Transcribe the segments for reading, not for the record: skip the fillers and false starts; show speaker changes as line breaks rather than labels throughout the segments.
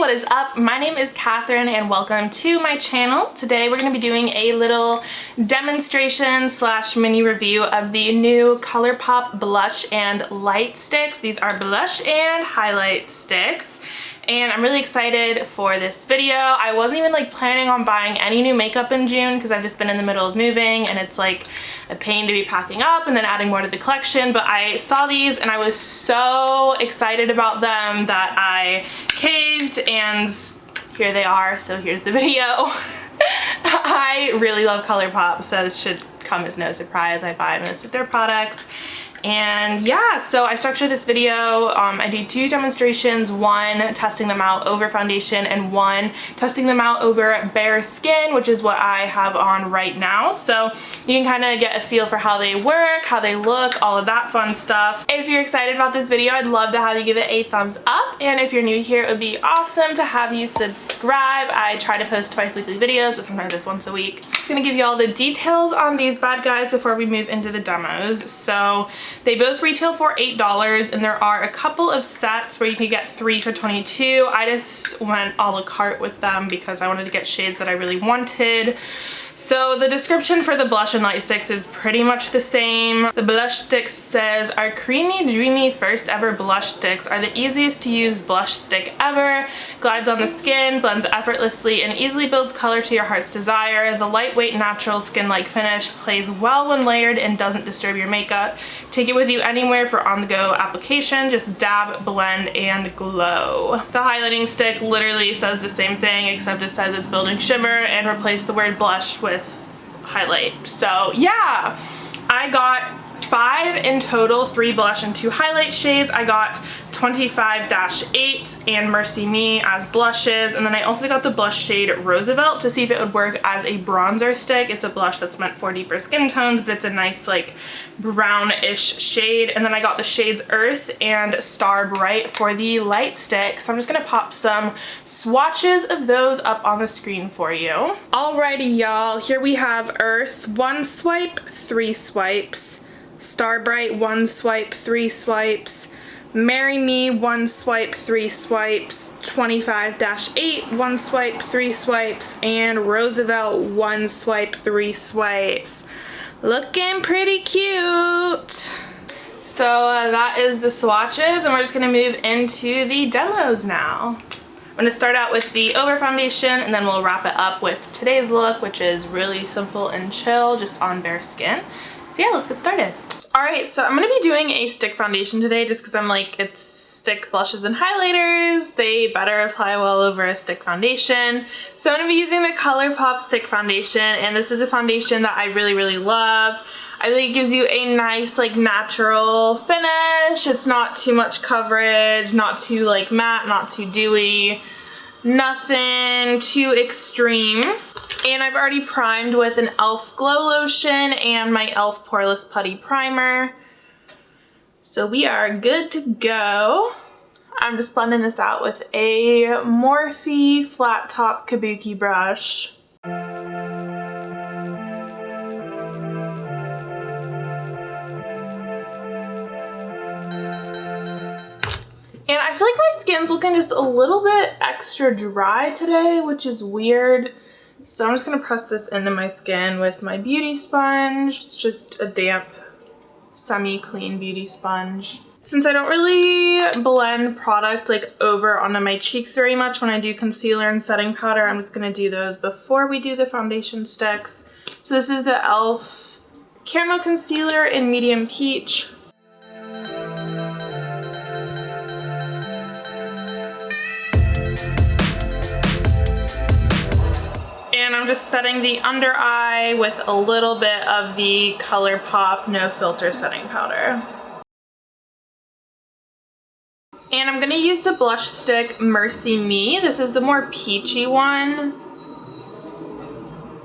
what is up? My name is Catherine and welcome to my channel. Today we're going to be doing a little demonstration slash mini review of the new Colourpop blush and light sticks. These are blush and highlight sticks. And I'm really excited for this video. I wasn't even planning on buying any new makeup in June because I've just been in the middle of moving and it's like a pain to be packing up and then adding more to the collection. But I saw these and I was so excited about them that I caved and here they are. So here's the video. I really love Colourpop, so this should come as no surprise. I buy most of their products. And yeah, so I structured this video. I do two demonstrations, one testing them out over foundation and one testing them out over bare skin, which is what I have on right now. So you can kind of get a feel for how they work, how they look, all of that fun stuff. If you're excited about this video, I'd love to have you give it a thumbs up. And if you're new here, it would be awesome to have you subscribe. I try to post twice weekly videos, but sometimes it's once a week. I'm just gonna give you all the details on these bad guys before we move into the demos. So they both retail for $8 and there are a couple of sets where you can get 3 for $22. I just went a la carte with them because I wanted to get shades that I really wanted. So the description for the blush and light sticks is pretty much the same. The blush sticks says, our creamy, dreamy first ever blush sticks are the easiest to use blush stick ever. Glides on the skin, blends effortlessly, and easily builds color to your heart's desire. The lightweight, natural skin-like finish plays well when layered and doesn't disturb your makeup. Take it with you anywhere for on-the-go application. Just dab, blend, and glow. The highlighting stick literally says the same thing, except it says it's building shimmer and replace the word blush with highlight. So yeah, I got 5 in total, 3 blush and 2 highlight shades. I got 25-8 and Mercy Me as blushes, and then I also got the blush shade Roosevelt to see if it would work as a bronzer stick. It's a blush that's meant for deeper skin tones, but it's a nice brownish shade. And then I got the shades Earth and Star Bright for the light stick. So I'm just gonna pop some swatches of those up on the screen for you. Alrighty y'all, here we have Earth, 1 swipe, 3 swipes. Star Bright, 1 swipe, 3 swipes. Marry Me, 1 swipe, 3 swipes. 25-8, 1 swipe, 3 swipes. And Roosevelt, 1 swipe, 3 swipes. Looking pretty cute. So that is the swatches, and we're just gonna move into the demos now. I'm gonna start out with the over foundation and then we'll wrap it up with today's look, which is really simple and chill, just on bare skin. So yeah, let's get started. Alright, so I'm going to be doing a stick foundation today just because I'm it's stick blushes and highlighters. They better apply well over a stick foundation. So I'm going to be using the Colourpop stick foundation, and this is a foundation that I really, really love. I think it gives you a nice natural finish. It's not too much coverage, not too matte, not too dewy, nothing too extreme. And I've already primed with an e.l.f. Glow Lotion and my e.l.f. Poreless Putty Primer. So we are good to go. I'm just blending this out with a Morphe flat top kabuki brush. And I feel like my skin's looking just a little bit extra dry today, which is weird. So I'm just going to press this into my skin with my beauty sponge. It's just a damp, semi-clean beauty sponge. Since I don't really blend product over onto my cheeks very much when I do concealer and setting powder, I'm just going to do those before we do the foundation sticks. So this is the e.l.f. Camo Concealer in Medium Peach. I'm just setting the under eye with a little bit of the Colourpop No Filter setting powder. And I'm going to use the blush stick Mercy Me. This is the more peachy one.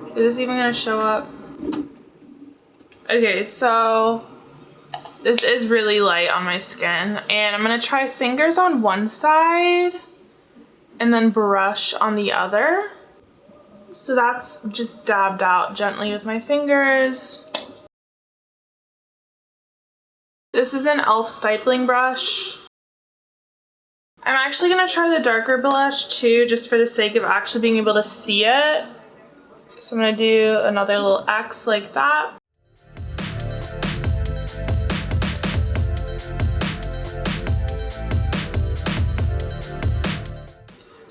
Is this even going to show up? Okay, so this is really light on my skin. And I'm going to try fingers on one side and then brush on the other. So that's just dabbed out gently with my fingers. This is an e.l.f. stippling brush. I'm actually gonna try the darker blush too, just for the sake of actually being able to see it. So I'm gonna do another little X like that.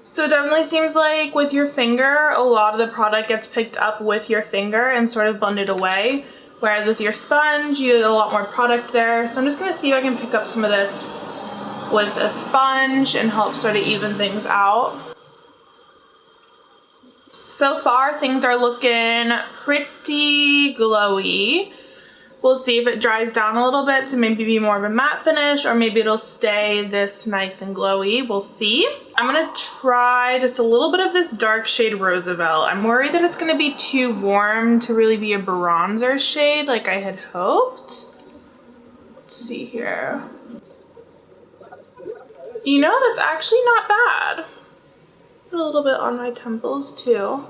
So it definitely seems like with your finger, a lot of the product gets picked up with your finger and sort of blended away. Whereas with your sponge, you get a lot more product there. So I'm just gonna see if I can pick up some of this with a sponge and help sort of even things out. So far, things are looking pretty glowy. We'll see if it dries down a little bit to maybe be more of a matte finish, or maybe it'll stay this nice and glowy. We'll see. I'm gonna try just a little bit of this dark shade Roosevelt. I'm worried that it's gonna be too warm to really be a bronzer shade like I had hoped. Let's see here. You know, that's actually not bad. Put a little bit on my temples too.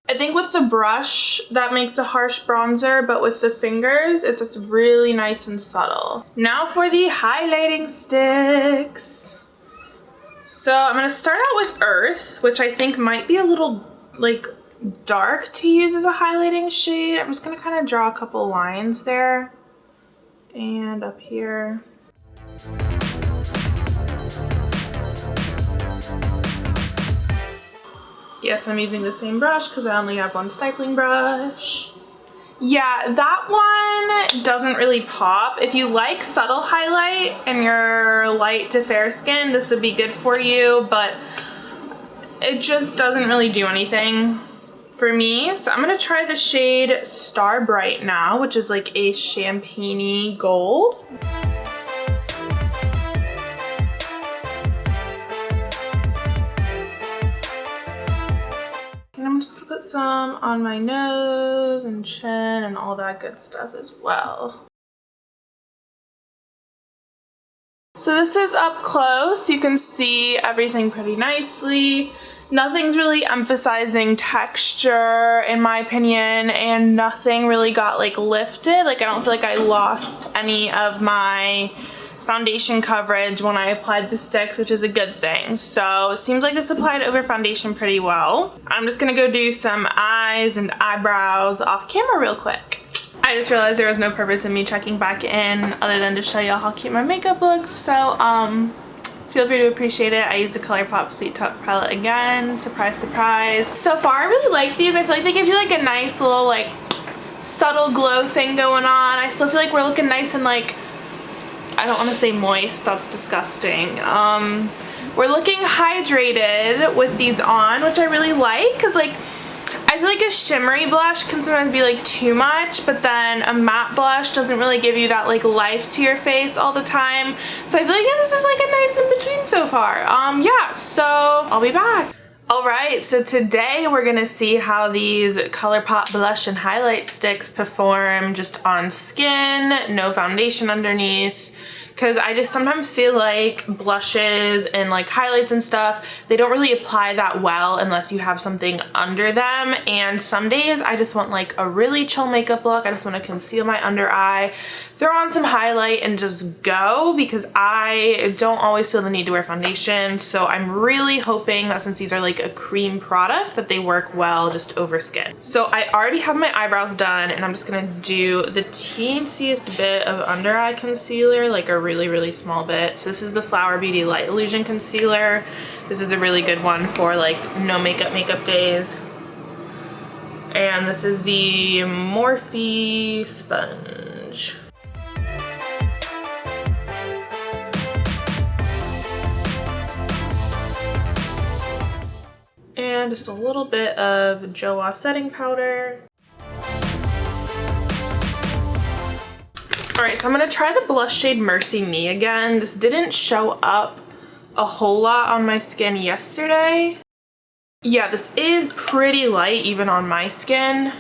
I think with the brush, that makes a harsh bronzer, but with the fingers, it's just really nice and subtle. Now for the highlighting sticks. So I'm gonna start out with Earth, which I think might be a little like dark to use as a highlighting shade. I'm just gonna kind of draw a couple lines there and up here. Yes, I'm using the same brush because I only have one stippling brush. Yeah, that one doesn't really pop. If you like subtle highlight and you're light to fair skin, this would be good for you, but it just doesn't really do anything for me. So I'm gonna try the shade Star Bright now, which is like a champagne-y gold. And I'm just gonna put some on my nose and chin and all that good stuff as well. So this is up close. You can see everything pretty nicely. Nothing's really emphasizing texture in my opinion, and nothing really got like lifted. Like I don't feel like I lost any of my foundation coverage when I applied the sticks, which is a good thing. So it seems like this applied over foundation pretty well. I'm just gonna go do some eyes and eyebrows off camera real quick. I just realized there was no purpose in me checking back in other than to show y'all how cute my makeup looks. So feel free to appreciate it. I used the Colourpop Sweet Talk palette again. Surprise, surprise. So far, I really like these. I feel like they give you like a nice little like subtle glow thing going on. I still feel like we're looking nice and like, I don't want to say moist, that's disgusting. We're looking hydrated with these on, which I really like, because like I feel like a shimmery blush can sometimes be like too much, but then a matte blush doesn't really give you that like life to your face all the time. So I feel like this is like a nice in between so far. Yeah, so I'll be back. Alright, so today we're gonna see how these Colourpop blush and highlight sticks perform just on skin, no foundation underneath. Because I just sometimes feel like blushes and like highlights and stuff, they don't really apply that well unless you have something under them. And some days I just want like a really chill makeup look. I just want to conceal my under eye, throw on some highlight and just go, because I don't always feel the need to wear foundation. So I'm really hoping that since these are like a cream product, that they work well just over skin. So I already have my eyebrows done, and I'm just gonna do the teensiest bit of under eye concealer, like a really small bit. So this is the Flower Beauty Light Illusion Concealer. This is a really good one for like no makeup days. And this is the Morphe sponge. And just a little bit of Joa setting powder. Alright, so I'm going to try the blush shade Mercy Me again. This didn't show up a whole lot on my skin yesterday. Yeah, this is pretty light even on my skin.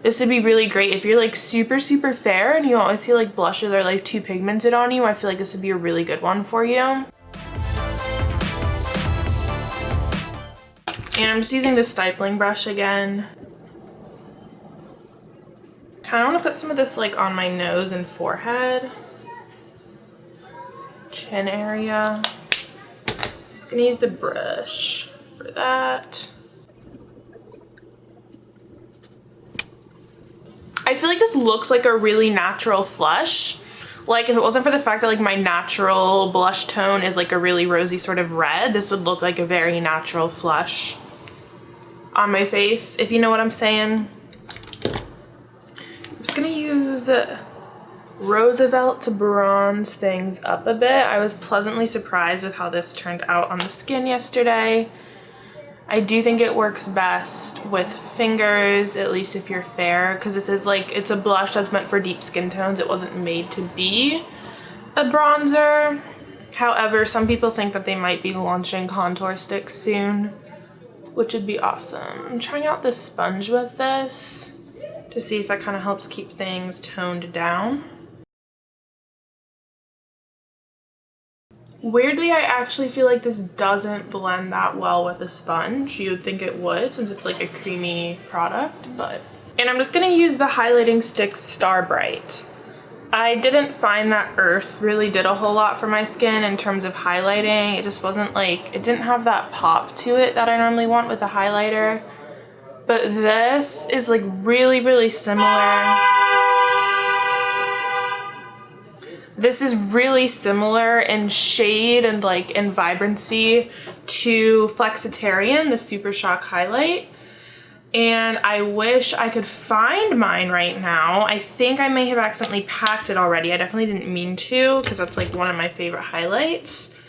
This would be really great if you're like super fair and you always feel like blushes are like too pigmented on you. I feel like this would be a really good one for you. And I'm just using the stippling brush again. kind of want to put some of this like on my nose and forehead, chin area. I'm just gonna use the brush for that. I feel like this looks like a really natural flush. Like if it wasn't for the fact that like my natural blush tone is like a really rosy sort of red, this would look like a very natural flush on my face, if you know what I'm saying. I'm just gonna use Roosevelt to bronze things up a bit. I was pleasantly surprised with how this turned out on the skin yesterday. I do think it works best with fingers, at least if you're fair, because this is like, it's a blush that's meant for deep skin tones. It wasn't made to be a bronzer. However, some people think that they might be launching contour sticks soon, which would be awesome. I'm trying out this sponge with this to see if that kind of helps keep things toned down. Weirdly, I actually feel like this doesn't blend that well with a sponge. You would think it would since it's like a creamy product, but... And I'm just gonna use the highlighting stick Star Bright. I didn't find that Earth really did a whole lot for my skin in terms of highlighting. It just wasn't like, it didn't have that pop to it that I normally want with a highlighter. But this is like really, really similar. This is really similar in shade and like in vibrancy to Flexitarian, the Super Shock highlight. And I wish I could find mine right now. I think I may have accidentally packed it already. I definitely didn't mean to because that's like one of my favorite highlights.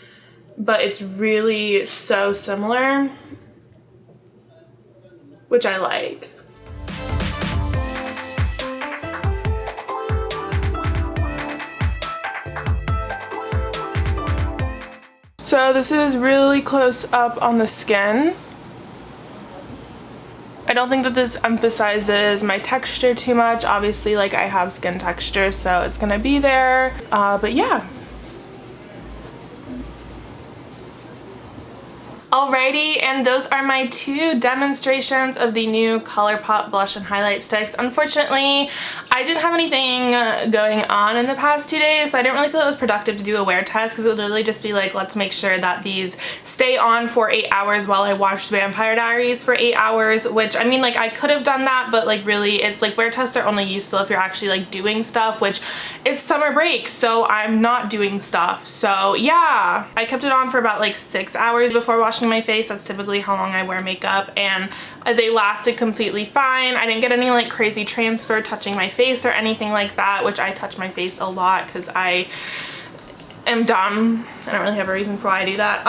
But it's really so similar, which I like. So this is really close up on the skin. I don't think that this emphasizes my texture too much. Obviously, like I have skin texture, so it's gonna be there. But yeah. Alrighty, and those are my two demonstrations of the new Colourpop blush and highlight sticks. Unfortunately, I didn't have anything going on in the past 2 days, so I didn't really feel it was productive to do a wear test because it would literally just be like, let's make sure that these stay on for 8 hours while I watch Vampire Diaries for 8 hours, which I mean, like I could have done that, but like really it's like wear tests are only useful if you're actually like doing stuff, which it's summer break, so I'm not doing stuff. So yeah, I kept it on for about like 6 hours before washing my face. That's typically how long I wear makeup, and they lasted completely fine. I didn't get any like crazy transfer touching my face or anything like that, which I touch my face a lot because I am dumb. I don't really have a reason for why I do that.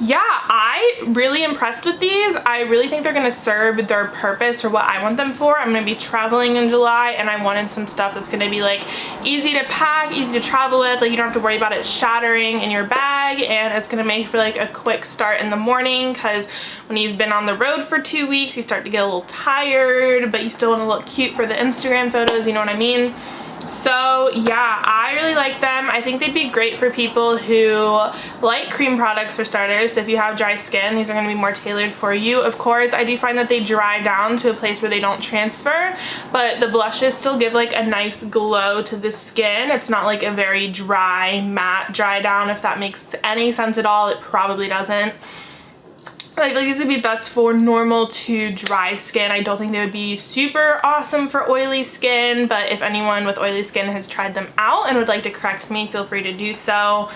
Yeah, I really impressed with these. I really think they're gonna serve their purpose for what I want them for. I'm gonna be traveling in July and I wanted some stuff that's gonna be like easy to pack, easy to travel with, like you don't have to worry about it shattering in your bag, and it's gonna make for like a quick start in the morning because when you've been on the road for 2 weeks, you start to get a little tired, but you still wanna look cute for the Instagram photos, you know what I mean? So yeah, I really like them. I think they'd be great for people who like cream products for starters. So if you have dry skin, these are going to be more tailored for you. Of course, I do find that they dry down to a place where they don't transfer, but the blushes still give like a nice glow to the skin. It's not like a very dry, matte dry down, if that makes any sense at all. It probably doesn't. Like these would be best for normal to dry skin. I don't think they would be super awesome for oily skin, but if anyone with oily skin has tried them out and would like to correct me, feel free to do so.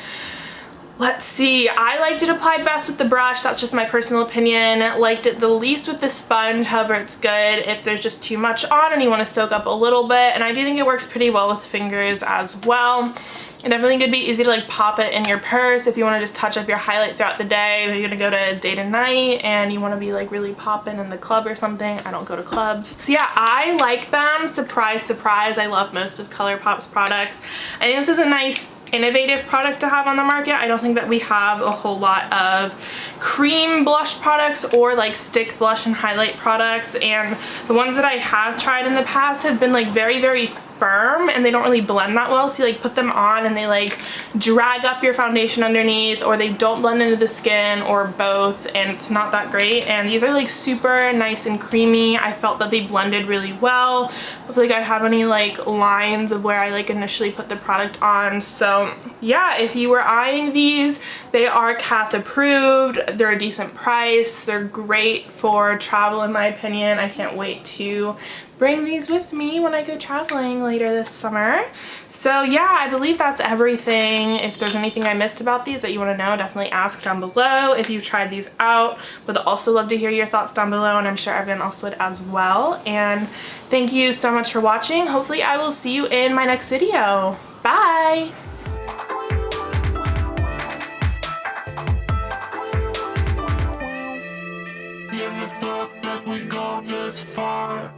Let's see, I liked it applied best with the brush. That's just my personal opinion. Liked it the least with the sponge. However, it's good if there's just too much on and you want to soak up a little bit. And I do think it works pretty well with fingers as well. I definitely think it'd be easy to like pop it in your purse if you want to just touch up your highlight throughout the day. If you're gonna go to date and night and you want to be like really popping in the club or something. I don't go to clubs. So yeah, I like them. Surprise, surprise. I love most of Colourpop's products. I think this is a nice innovative product to have on the market. I don't think that we have a whole lot of cream blush products or like stick blush and highlight products, and the ones that I have tried in the past have been like very firm and they don't really blend that well, so you like put them on and they like drag up your foundation underneath, or they don't blend into the skin, or both, and it's not that great. And these are like super nice and creamy. I felt that they blended really well. I don't feel like I have any like lines of where I like initially put the product on. So yeah, if you were eyeing these, they are Cath approved. They're a decent price. They're great for travel in my opinion. I can't wait to bring these with me when I go traveling later this summer. So yeah, I believe that's everything. If there's anything I missed about these that you want to know, definitely ask down below. If you've tried these out, would also love to hear your thoughts down below, and I'm sure everyone else would as well. And thank you so much for watching. Hopefully I will see you in my next video. Bye!
Never thought that we'd go this far.